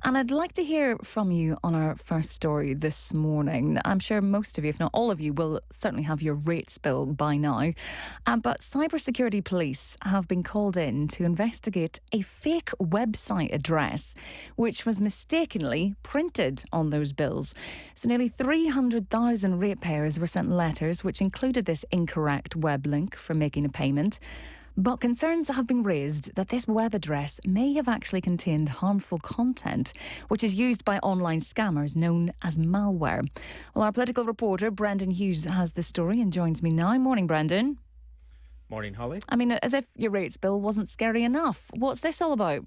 And I'd like to hear from you on our first story this morning. I'm sure most of you, if not all of you, will certainly have your rates bill by now. But cybersecurity police have been called in to investigate a fake website address, which was mistakenly printed on those bills. So nearly 300,000 ratepayers were sent letters which included this incorrect web link for making a payment. But concerns have been raised that this web address may have actually contained harmful content, which is used by online scammers known as malware. Well, our political reporter, Brendan Hughes, has the story and joins me now. Morning, Brendan. Morning, Holly. I mean, as if your rates bill wasn't scary enough. What's this all about?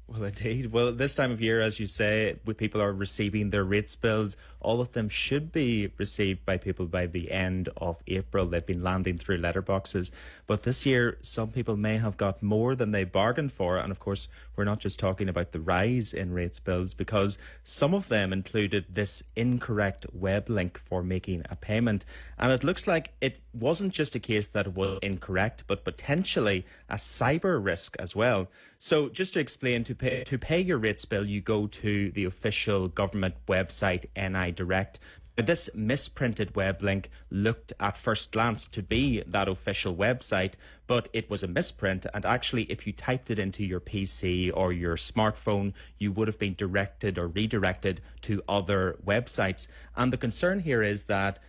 Well, indeed. Well, this time of year, as you say, when people are receiving their rates bills, all of them should be received by people by the end of April. They've been landing through letterboxes. But this year, some people may have got more than they bargained for. And of course, we're not just talking about the rise in rates bills, because some of them included this incorrect web link for making a payment. And it looks like it wasn't just a case that it was incorrect, but potentially a cyber risk as well. So just to explain, to pay your rates bill, you go to the official government website, NI Direct. This misprinted web link looked at first glance to be that official website, but it was a misprint. And actually, if you typed it into your PC or your smartphone, you would have been directed or redirected to other websites. And the concern here is that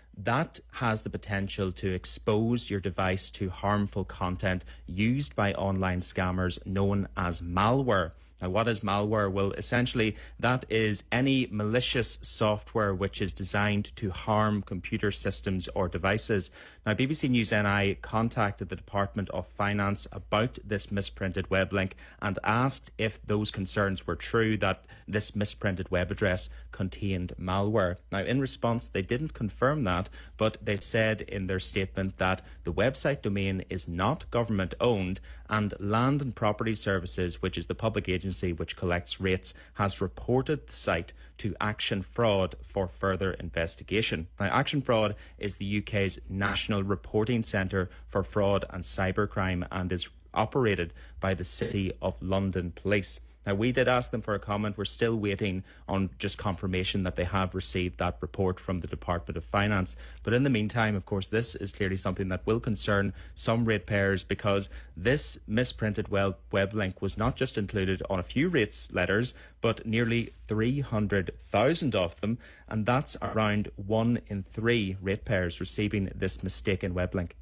has the potential to expose your device to harmful content used by online scammers known as malware. Now, what is malware? Well, essentially, that is any malicious software which is designed to harm computer systems or devices. Now, BBC News NI contacted the Department of Finance about this misprinted web link and asked if those concerns were true, that this misprinted web address contained malware. Now, in response, they didn't confirm that, but they said in their statement that the website domain is not government owned, and Land and Property Services, which is the public agency which collects rates, has reported the site to Action Fraud for further investigation. Now, Action Fraud is the UK's national reporting centre for fraud and cybercrime and is operated by the City of London Police. Now, we did ask them for a comment. We're still waiting on just confirmation that they have received that report from the Department of Finance. But in the meantime, of course, this is clearly something that will concern some ratepayers, because this misprinted web link was not just included on a few rates letters, but nearly 300,000 of them. And that's around 1 in 3 ratepayers receiving this mistaken web link.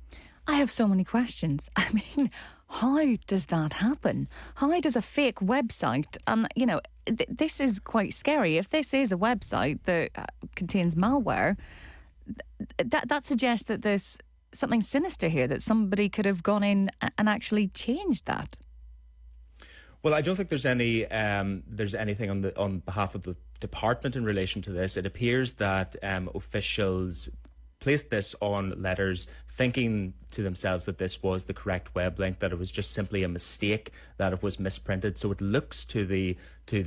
I have so many questions. I mean, how does that happen? How does a fake website, and this is quite scary. If this is a website that contains malware, that suggests that there's something sinister here, that somebody could have gone in and actually changed that. Well, I don't think there's anything on behalf of the department in relation to this. It appears that officials placed this on letters thinking to themselves that this was the correct web link, that it was just simply a mistake, that it was misprinted. So it looks to the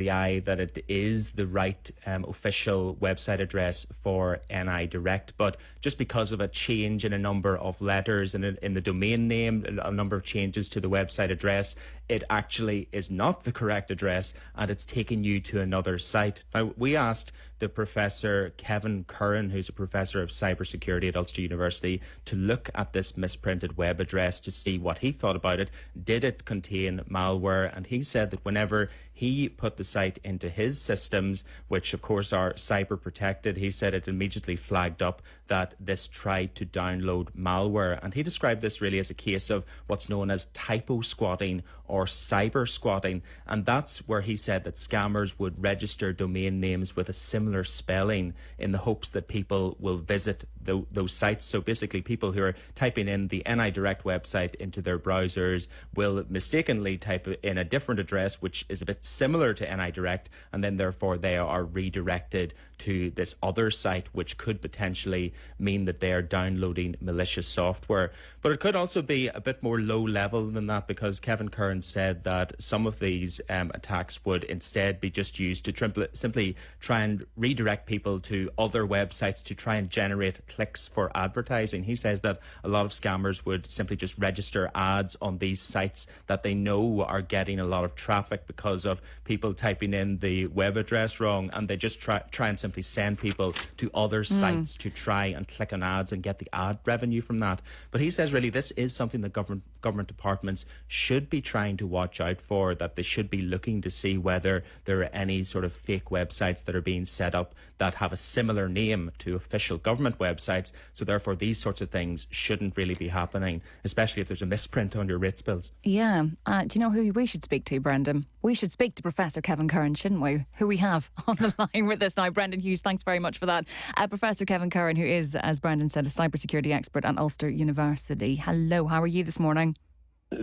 eye that it is the right official website address for NI Direct. But just because of a change in a number of letters and in the domain name, a number of changes to the website address, it actually is not the correct address, and it's taking you to another site. Now, we asked the Professor Kevin Curran, who's a professor of cybersecurity at Ulster University, to look at this misprinted web address to see what he thought about it. Did it contain malware? And he said that whenever he put the site into his systems, which of course are cyber protected, he said it immediately flagged up that this tried to download malware. And he described this really as a case of what's known as typo squatting or cyber squatting. And that's where he said that scammers would register domain names with a similar spelling in the hopes that people will visit those sites. So basically, people who are typing in the NI Direct website into their browsers will mistakenly type in a different address which is a bit similar to NI Direct, and then therefore they are redirected to this other site, which could potentially mean that they are downloading malicious software. But it could also be a bit more low level than that, because Kevin Curran said that some of these attacks would instead be just used to simply try and redirect people to other websites to try and generate clicks for advertising. He says that a lot of scammers would simply just register ads on these sites that they know are getting a lot of traffic because of people typing in the web address wrong, and they just try and simply send people to other sites to try and click on ads and get the ad revenue from that. But he says really this is something that government departments should be trying to watch out for, that they should be looking to see whether there are any sort of fake websites that are being set up that have a similar name to official government websites. So therefore these sorts of things shouldn't really be happening, especially if there's a misprint on your rates bills. Yeah. Do you know who we should speak to, Brendan? We should speak to Professor Kevin Curran, shouldn't we? Who we have on the line with us now. Brendan Hughes, thanks very much for that. Professor Kevin Curran, who is, as Brendan said, a cybersecurity expert at Ulster University. Hello, how are you this morning?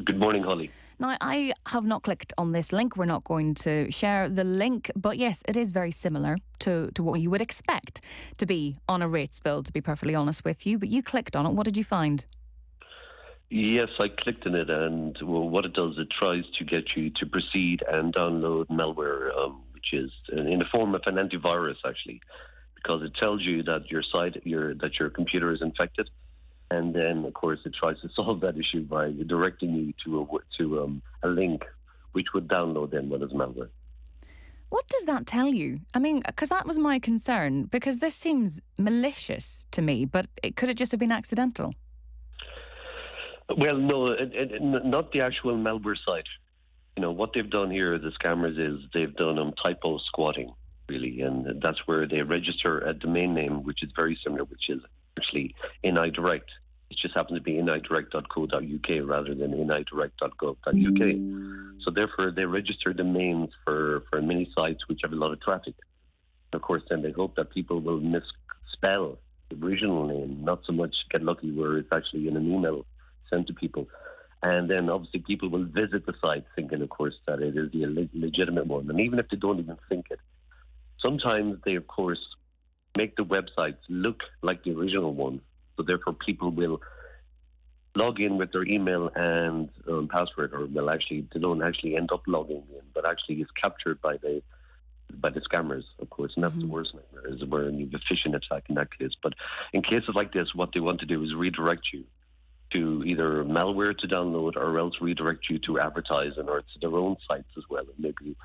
Good morning, Holly. Now, I have not clicked on this link. We're not going to share the link. But yes, it is very similar to what you would expect to be on a rates bill, to be perfectly honest with you. But you clicked on it. What did you find? Yes, I clicked on it, and what it does, it tries to get you to proceed and download malware, which is in the form of an antivirus, actually, because it tells you that your computer is infected, and then, of course, it tries to solve that issue by directing you to a link, which would download then what is malware. What does that tell you? I mean, because that was my concern, because this seems malicious to me, but could it just have been accidental? Well, no, not the actual malware site. You know, what they've done here, the scammers, is they've done typo squatting, really, and that's where they register a domain name, which is very similar, which is actually NI-direct. It just happens to be nidirect.co.uk rather than nidirect.gov.uk. So therefore, they register domains for many sites which have a lot of traffic. Of course, then they hope that people will misspell the original name, not so much get lucky where it's actually in an email sent to people. And then obviously people will visit the site thinking, of course, that it is the legitimate one. And even if they don't even think it, sometimes they, of course, make the websites look like the original one. So therefore people will log in with their email and password, or they don't actually end up logging in, but actually is captured by the scammers, of course, and that's the worst nightmare, is where you have a phishing attack in that case. But in cases like this, what they want to do is redirect you to either malware to download, or else redirect you to advertising or to their own sites as well. And maybe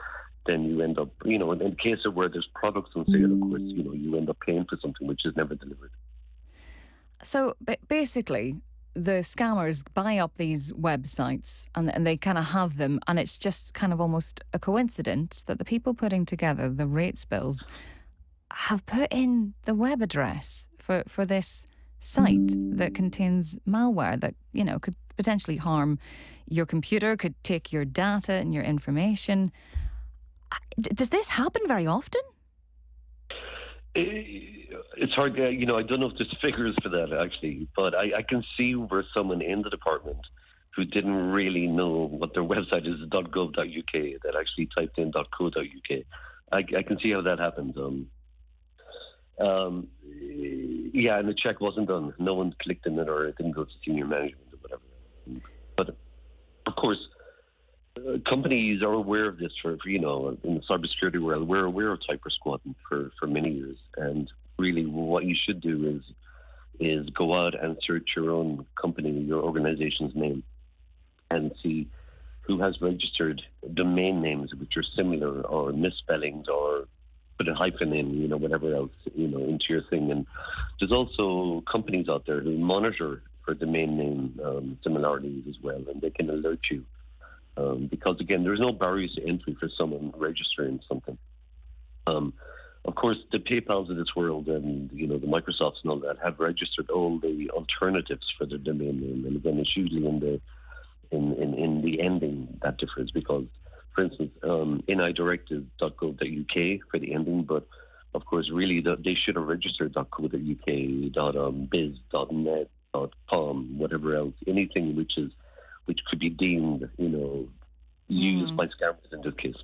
then you end up, in the case of where there's products on sale, of course, you end up paying for something which is never delivered. So basically, the scammers buy up these websites and they kind of have them, and it's just kind of almost a coincidence that the people putting together the rates bills have put in the web address for this site that contains malware that, could potentially harm your computer, could take your data and your information. Does this happen very often? It's hard, I don't know if there's figures for that, actually, but I can see where someone in the department who didn't really know what their website is, .gov.uk, that actually typed in .co.uk. I can see how that happens. Yeah, and the check wasn't done. No one clicked in it, or it didn't go to senior management or whatever. But, of course, companies are aware of this for in the cybersecurity world. We're aware of typo squatting for many years. And really what you should do is go out and search your own company, your organization's name, and see who has registered domain names which are similar, or misspellings, or put a hyphen in, whatever else, into your thing. And there's also companies out there who monitor for domain name similarities as well, and they can alert you. Because, again, there's no barriers to entry for someone registering something. Of course, the PayPals of this world and, the Microsofts and all that have registered all the alternatives for their domain name. And, again, it's usually in the ending that differs, because, for instance, NIdirect is .gov.uk for the ending, but of course, really, they should have registered .co.uk, .biz, .net, .com, whatever else, anything which could be deemed, used by scammers in this case.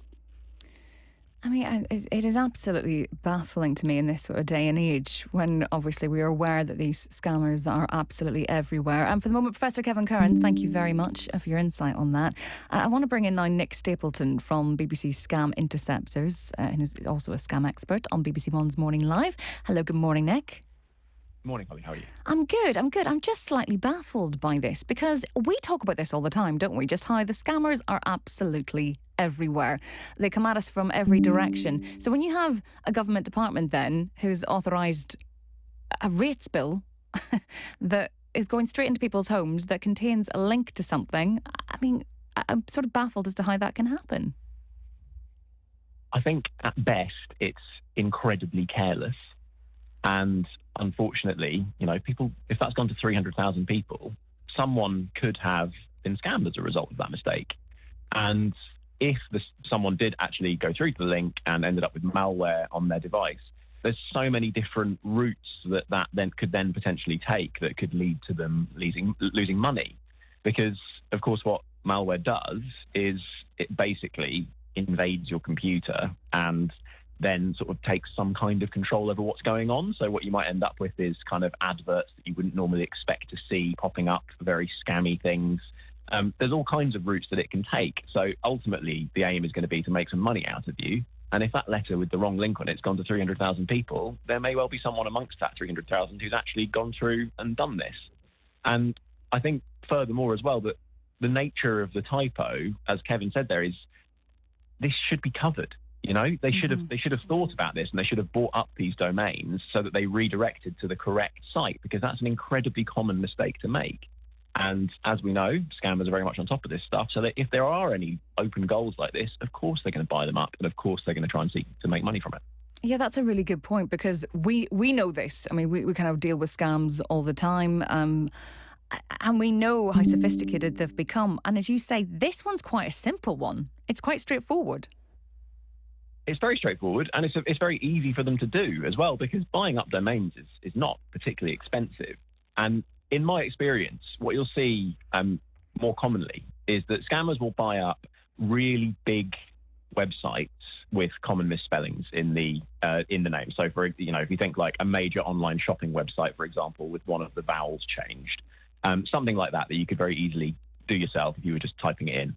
I mean, it is absolutely baffling to me in this sort of day and age when obviously we are aware that these scammers are absolutely everywhere. And for the moment, Professor Kevin Curran, thank you very much for your insight on that. I want to bring in now Nick Stapleton from BBC Scam Interceptors, who's also a scam expert on BBC One's Morning Live. Hello, good morning, Nick. Morning, Holly. How are you? I'm good. I'm just slightly baffled by this because we talk about this all the time, don't we? Just how the scammers are absolutely everywhere. They come at us from every direction. So when you have a government department then who's authorised a rates bill that is going straight into people's homes that contains a link to something, I mean, I'm sort of baffled as to how that can happen. I think at best it's incredibly careless. And unfortunately, people, if that's gone to 300,000 people, someone could have been scammed as a result of that mistake. And if someone did actually go through to the link and ended up with malware on their device, there's so many different routes that then could then potentially take that could lead to them losing money. Because, of course, what malware does is it basically invades your computer and then sort of takes some kind of control over what's going on. So what you might end up with is kind of adverts that you wouldn't normally expect to see popping up for very scammy things. There's all kinds of routes that it can take. So ultimately, the aim is going to be to make some money out of you. And if that letter with the wrong link on it's gone to 300,000 people, there may well be someone amongst that 300,000 who's actually gone through and done this. And I think furthermore as well that the nature of the typo, as Kevin said there, is this should be covered. They should have thought about this and they should have bought up these domains so that they redirected to the correct site, because that's an incredibly common mistake to make. And as we know, scammers are very much on top of this stuff. So that if there are any open goals like this, of course they're going to buy them up, and of course they're going to try and seek to make money from it. Yeah, that's a really good point, because we know this. I mean, we kind of deal with scams all the time. And we know how sophisticated they've become. And as you say, this one's quite a simple one. It's quite straightforward. It's very straightforward, and it's very easy for them to do as well, because buying up domains is not particularly expensive. And in my experience, what you'll see more commonly is that scammers will buy up really big websites with common misspellings in the name. So if you think like a major online shopping website, for example, with one of the vowels changed, something like that you could very easily do yourself if you were just typing it in.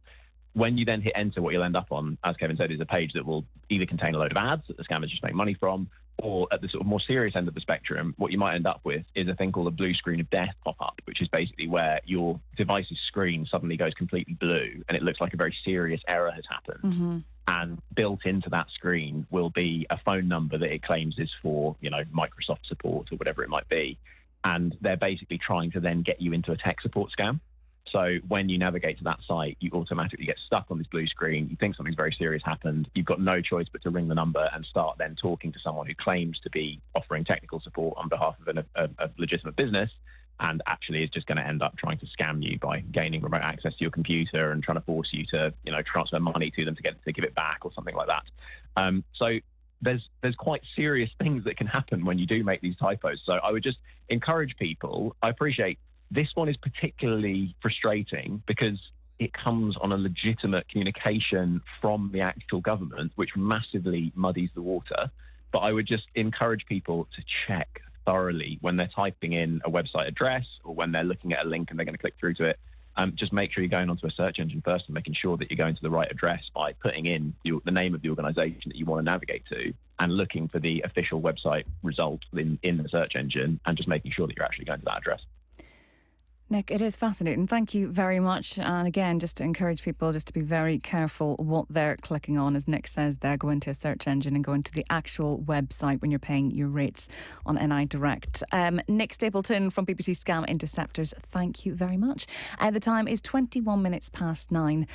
When you then hit enter, what you'll end up on, as Kevin said, is a page that will either contain a load of ads that the scammers just make money from, or at the sort of more serious end of the spectrum, what you might end up with is a thing called a blue screen of death pop up, which is basically where your device's screen suddenly goes completely blue and it looks like a very serious error has happened. Mm-hmm. And built into that screen will be a phone number that it claims is for, Microsoft support or whatever it might be. And they're basically trying to then get you into a tech support scam. So when you navigate to that site, you automatically get stuck on this blue screen. You think something very serious happened. You've got no choice but to ring the number and start then talking to someone who claims to be offering technical support on behalf of a legitimate business, and actually is just going to end up trying to scam you by gaining remote access to your computer and trying to force you to, transfer money to them to give it back or something like that. So there's quite serious things that can happen when you do make these typos. So I would just encourage people. I appreciate this one is particularly frustrating because it comes on a legitimate communication from the actual government, which massively muddies the water. But I would just encourage people to check thoroughly when they're typing in a website address or when they're looking at a link and they're going to click through to it. Just make sure you're going onto a search engine first and making sure that you're going to the right address by putting in the name of the organisation that you want to navigate to and looking for the official website result in the search engine, and just making sure that you're actually going to that address. Nick, it is fascinating. Thank you very much. And again, just to encourage people just to be very careful what they're clicking on. As Nick says there, go into a search engine and go into the actual website when you're paying your rates on NI Direct. Nick Stapleton from BBC Scam Interceptors, thank you very much. The time is 21 minutes past 9.